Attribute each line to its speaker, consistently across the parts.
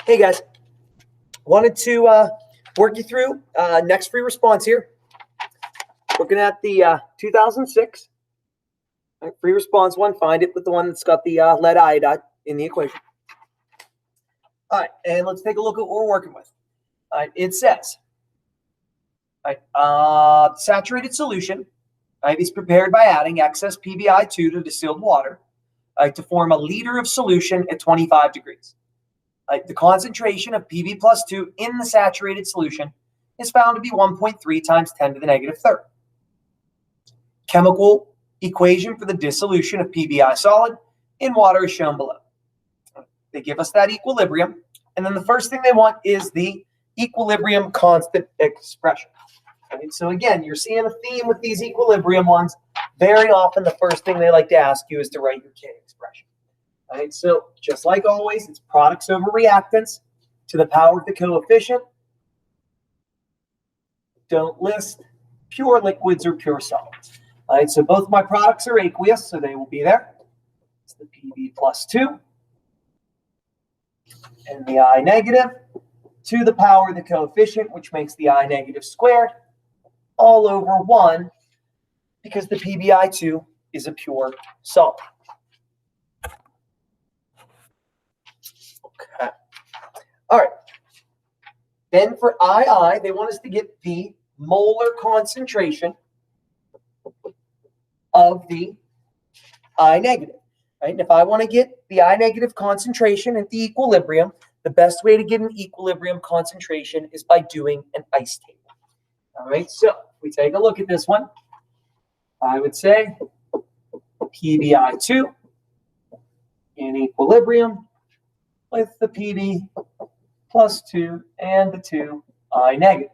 Speaker 1: Hey guys, wanted to work you through next free response here. Looking at the 2006 free response one, find it with the one that's got the lead iodide in the equation. All right, and let's take a look at what we're working with. All right, it says, saturated solution is prepared by adding excess PbI2 to distilled water to form a liter of solution at 25 degrees. The concentration of Pb plus 2 in the saturated solution is found to be 1.3 times 10 to the negative third. Chemical equation for the dissolution of PbI solid in water is shown below. They give us that equilibrium, and then the first thing they want is the equilibrium constant expression. Right? So again, you're seeing a theme with these equilibrium ones. Very often the first thing they like to ask you is to write your K expression. Right, so just like always, it's products over reactants to the power of the coefficient. Don't list pure liquids or pure solids. All right, so both my products are aqueous, so they will be there. It's the Pb plus 2 and the I negative to the power of the coefficient, which makes the I negative squared, all over 1, because the PbI2 is a pure solid. Okay. All right. Then for II, they want us to get the molar concentration of the I negative. Right? And if I want to get the I negative concentration at the equilibrium, the best way to get an equilibrium concentration is by doing an ice table. All right. So if we take a look at this one, I would say PbI2 in equilibrium with the Pb plus 2 and the 2 I negative.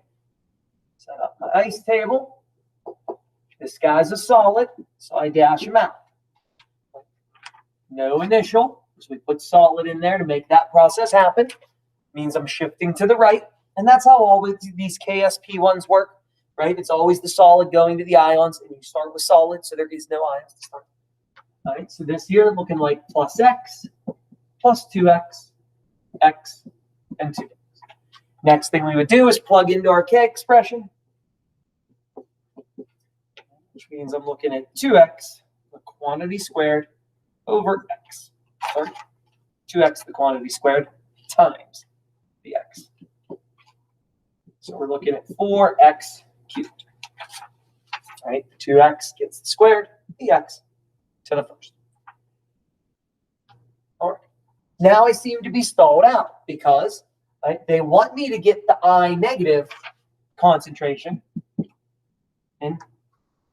Speaker 1: Set up my ice table. This guy's a solid, so I dash him out. No initial, so we put solid in there to make that process happen. Means I'm shifting to the right, and that's how all of these KSP ones work, right? It's always the solid going to the ions, and you start with solid, so there is no ions to start. All right, so this here looking like plus x, plus 2x, x, and 2x. Next thing we would do is plug into our K expression, which means I'm looking at 2x, the quantity squared, over x. Sorry, 2x, the quantity squared, times the x. So we're looking at 4x cubed. All right, 2x gets the squared, the x to the first. All right. Now I seem to be stalled out because they want me to get the I negative concentration. And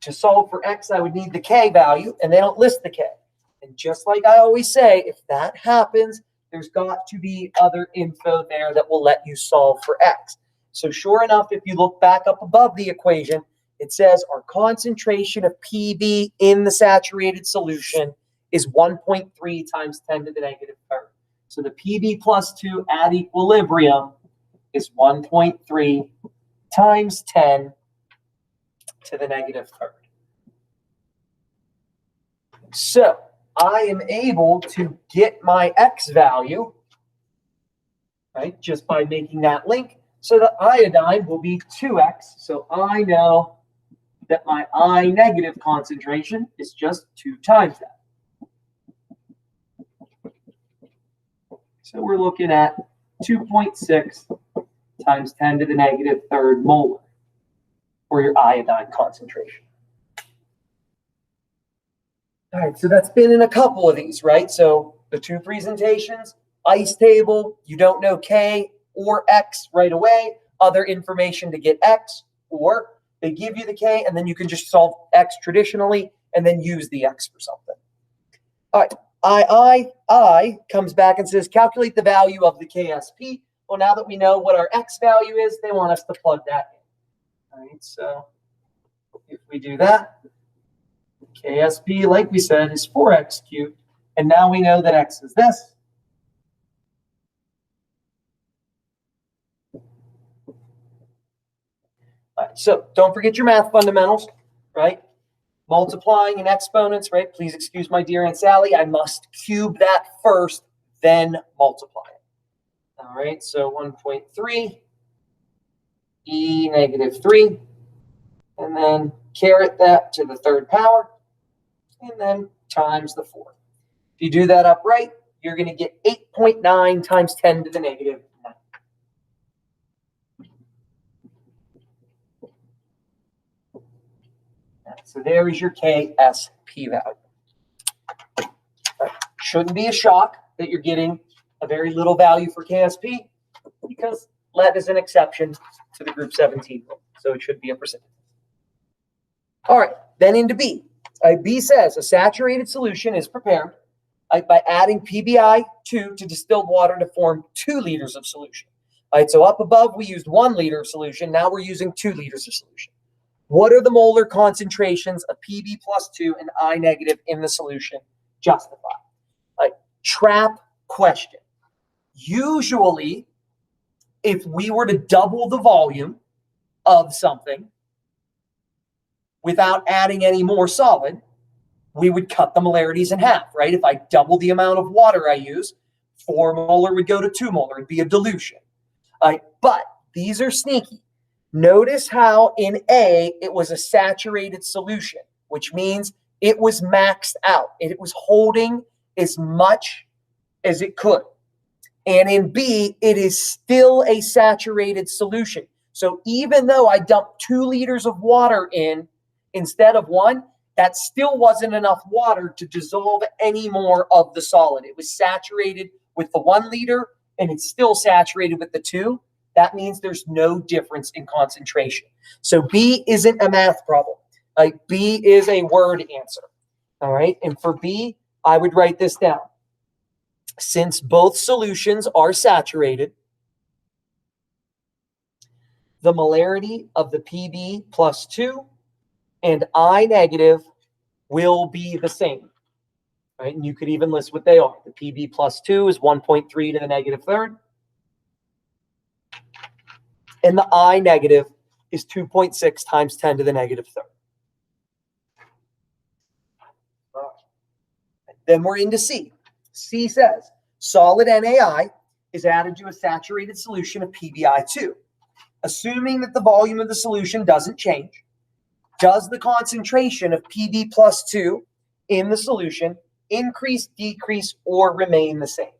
Speaker 1: to solve for x, I would need the K value, and they don't list the K. And just like I always say, if that happens, there's got to be other info there that will let you solve for x. So sure enough, if you look back up above the equation, it says our concentration of Pb in the saturated solution is 1.3 times 10 to the negative third. So the Pb plus 2 at equilibrium is 1.3 times 10 to the negative third. So I am able to get my x value, right, just by making that link. So the iodine will be 2x. So I know that my I negative concentration is just 2 times that. So we're looking at 2.6 times 10 to the negative third molar for your iodine concentration. All right, so that's been in a couple of these, right? So the two presentations, ice table, you don't know K or X right away, other information to get X, or they give you the K and then you can just solve X traditionally and then use the X for something. All right. I comes back and says, calculate the value of the KSP. Well, now that we know what our X value is, they want us to plug that in. All right, so if we do that, KSP, like we said, is 4x cubed. And now we know that X is this. All right, so don't forget your math fundamentals, right? Multiplying and exponents, right? Please excuse my dear Aunt Sally. I must cube that first, then multiply it. All right, so 1.3 e negative 3, and then caret that to the third power, and then times the 4. If you do that upright, you're going to get 8.9 times 10 to the negative 9. So there is your KSP value. Shouldn't be a shock that you're getting a very little value for KSP, because lead is an exception to the group 17 rule, so it should be a percent. All right, then into B. B says a saturated solution is prepared by adding PBI2 to distilled water to form 2 liters of solution. All right, so up above we used 1 liter of solution. Now we're using 2 liters of solution. What are the molar concentrations of Pb plus 2 and I negative in the solution? Justify. Trap question. Usually, if we were to double the volume of something without adding any more solid, we would cut the molarities in half, right? If I double the amount of water I use, 4 molar would go to 2 molar. It'd be a dilution. But these are sneaky. Notice how in A, it was a saturated solution, which means it was maxed out. It was holding as much as it could. And in B, it is still a saturated solution. So even though I dumped 2 liters of water in instead of 1, that still wasn't enough water to dissolve any more of the solid. It was saturated with the 1 liter, and it's still saturated with the 2. That means there's no difference in concentration. So B isn't a math problem. B is a word answer. All right. And for B, I would write this down. Since both solutions are saturated, the molarity of the Pb plus 2 and I negative will be the same. Right? And you could even list what they are. The Pb plus 2 is 1.3 to the negative third. And the I negative is 2.6 times 10 to the negative third. Then we're into C. C says solid NaI is added to a saturated solution of PBI2. Assuming that the volume of the solution doesn't change, does the concentration of Pb plus 2 in the solution increase, decrease, or remain the same?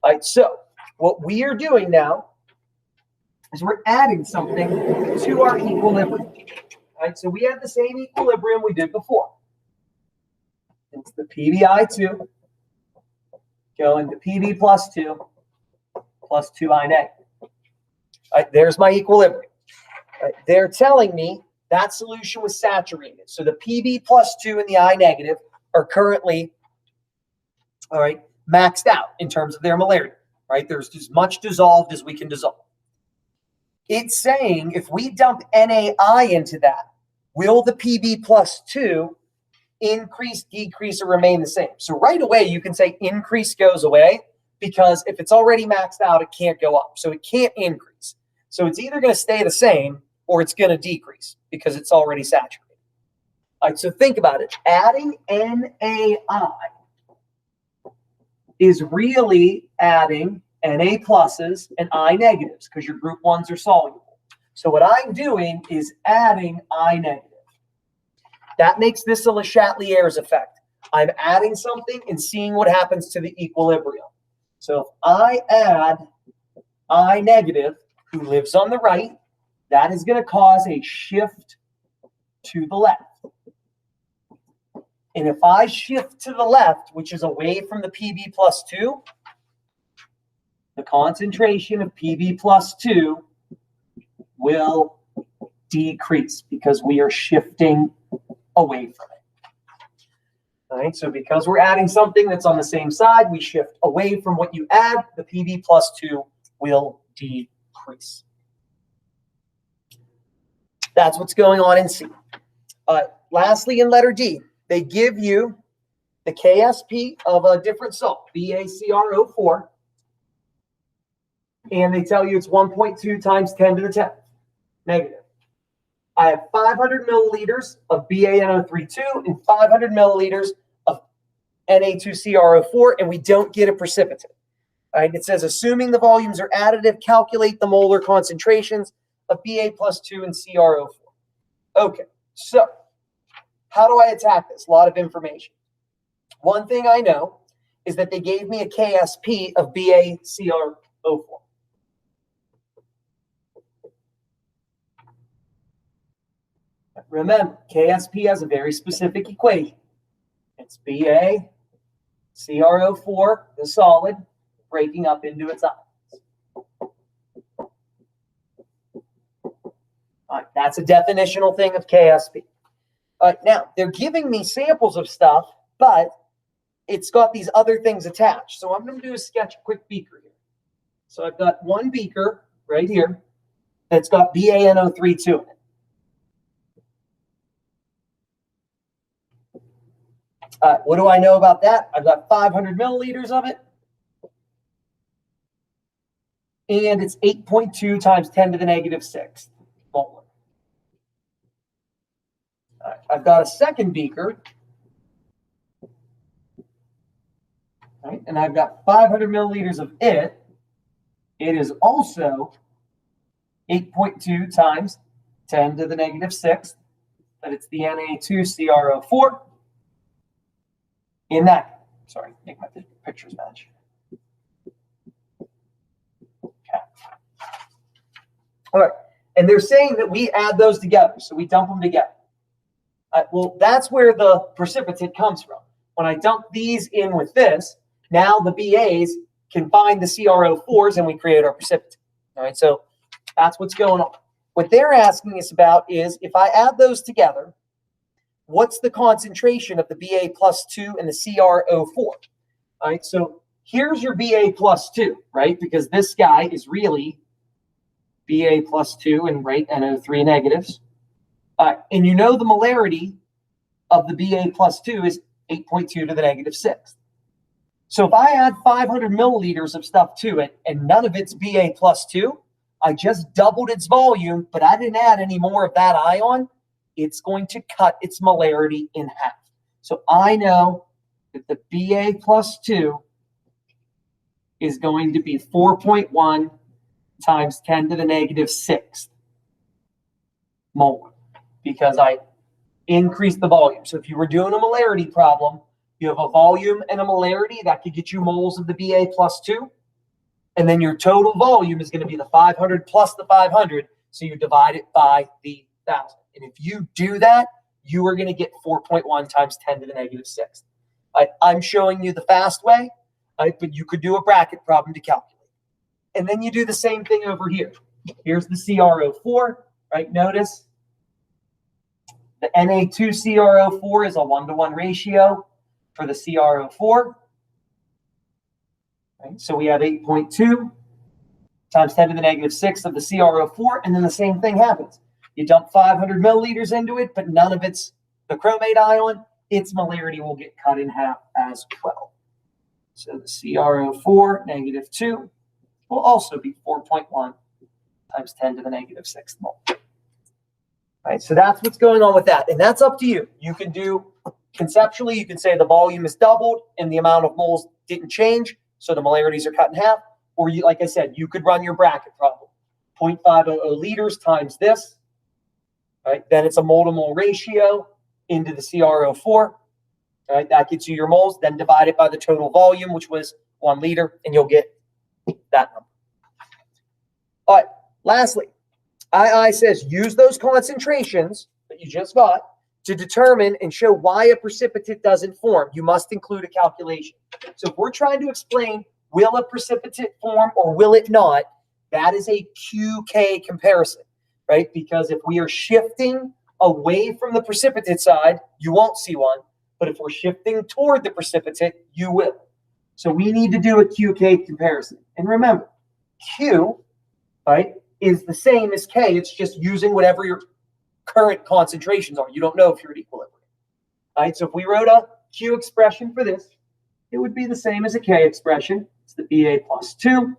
Speaker 1: All right, so what we are doing now is we're adding something to our equilibrium. All right, so we have the same equilibrium we did before. It's the PBI2 going to Pb plus 2 plus 2I negative. All right, there's my equilibrium. All right, they're telling me that solution was saturated. So the Pb plus 2 and the I negative are currently, all right, maxed out in terms of their molarity. Right, there's as much dissolved as we can dissolve. It's saying if we dump NaI into that, will the Pb plus 2 increase, decrease, or remain the same? So right away, you can say increase goes away, because if it's already maxed out, it can't go up. So it can't increase. So it's either going to stay the same or it's going to decrease because it's already saturated. All right, so think about it. Adding NaI is really adding Na pluses and I negatives because your group 1s are soluble. So what I'm doing is adding I negative. That makes this a Le Chatelier's effect. I'm adding something and seeing what happens to the equilibrium. So if I add I negative, who lives on the right, that is going to cause a shift to the left. And if I shift to the left, which is away from the Pb plus 2, the concentration of Pb plus 2 will decrease because we are shifting away from it. All right, so because we're adding something that's on the same side, we shift away from what you add, the Pb plus 2 will decrease. That's what's going on in C. Lastly, in letter D, they give you the KSP of a different salt, BaCrO4, and they tell you it's 1.2 times 10 to the 10th negative. I have 500 milliliters of BaNO32 and 500 milliliters of Na2CrO4, and we don't get a precipitate. All right, it says, assuming the volumes are additive, calculate the molar concentrations of Ba+2 and CrO4. Okay, so how do I attack this? A lot of information. One thing I know is that they gave me a KSP of BaCrO4. Remember, KSP has a very specific equation. It's BaCrO4, the solid, breaking up into its ions. All right, that's a definitional thing of KSP. All right, now, they're giving me samples of stuff, but it's got these other things attached. So I'm going to do a sketch a quick beaker here. So I've got one beaker right here that's got BaNO3 in it. What do I know about that? I've got 500 milliliters of it. And it's 8.2 times 10 to the negative 6 molar. I've got a second beaker. Right, and I've got 500 milliliters of it. It is also 8.2 times 10 to the negative 6. But it's the Na2CrO4. In that, sorry, make my pictures match. Okay. All right, and they're saying that we add those together, so we dump them together. Well, that's where the precipitate comes from. When I dump these in with this, now the BAs can find the CrO4s and we create our precipitate. All right, so that's what's going on. What they're asking us about is if I add those together, what's the concentration of the Ba+2 and the CrO4? All right, so here's your Ba+2, right? Because this guy is really Ba+2 and right NO3 negatives. And you know the molarity of the Ba+2 is 8.2 to the negative 6. So if I add 500 milliliters of stuff to it and none of it's Ba+2, I just doubled its volume, but I didn't add any more of that ion. It's going to cut its molarity in half. So I know that the Ba+2 is going to be 4.1 times 10 to the negative 6 molar because I increased the volume. So if you were doing a molarity problem, you have a volume and a molarity that could get you moles of the Ba+2. And then your total volume is going to be the 500 plus the 500. So you divide it by the 1,000. And if you do that, you are going to get 4.1 times 10 to the negative 6. I'm showing you the fast way, but you could do a bracket problem to calculate. And then you do the same thing over here. Here's the CrO4, right? Notice the Na2CrO4 is a 1-to-1 ratio for the CrO4. Right? So we have 8.2 times 10 to the negative 6 of the CrO4, and then the same thing happens. You dump 500 milliliters into it, but none of it's the chromate ion. Its molarity will get cut in half as well. So the CrO4, negative 2, will also be 4.1 times 10 to the negative 6 mole. Right, so that's what's going on with that. And that's up to you. You can do, conceptually, you can say the volume is doubled and the amount of moles didn't change, so the molarities are cut in half. Or, you, like I said, you could run your bracket problem. 0.500 liters times this. Right, then it's a mole-to-mole ratio into the CrO4. Right, that gets you your moles. Then divide it by the total volume, which was 1 liter, and you'll get that number. All right, lastly, II says use those concentrations that you just got to determine and show why a precipitate doesn't form. You must include a calculation. So if we're trying to explain will a precipitate form or will it not, that is a QK comparison, right? Because if we are shifting away from the precipitate side, you won't see one. But if we're shifting toward the precipitate, you will. So we need to do a QK comparison. And remember, Q, right, is the same as K. It's just using whatever your current concentrations are. You don't know if you're at equilibrium. Right? So if we wrote a Q expression for this, it would be the same as a K expression. It's the Ba+2,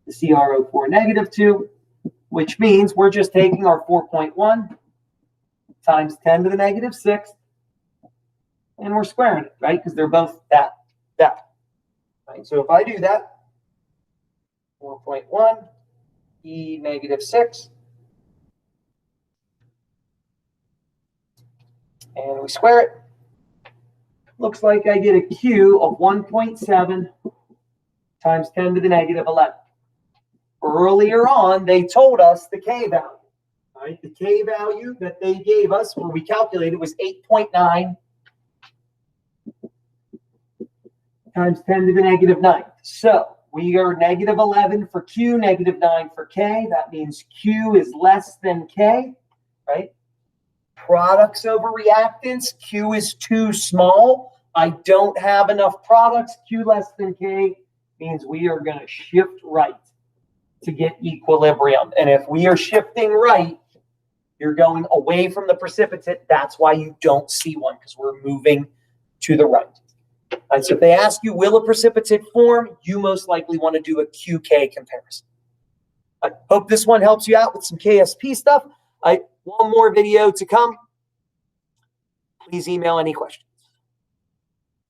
Speaker 1: the CrO4 negative 2, which means we're just taking our 4.1 times 10 to the negative 6, and we're squaring it, right? Because they're both that. Right, so if I do that, 4.1 e negative 6, and we square it, looks like I get a Q of 1.7 times 10 to the negative 11. Earlier on, they told us the K value. Right? The K value that they gave us, where we calculated, was 8.9 times 10 to the negative 9. So we are negative 11 for Q, negative 9 for K. That means Q is less than K, right? Products over reactants, Q is too small. I don't have enough products. Q less than K means we are going to shift right to get equilibrium. And if we are shifting right, you're going away from the precipitate. That's why you don't see one, because we're moving to the right. And so if they ask you, will a precipitate form, you most likely want to do a QK comparison. I hope this one helps you out with some KSP stuff. One more video to come. Please email any questions.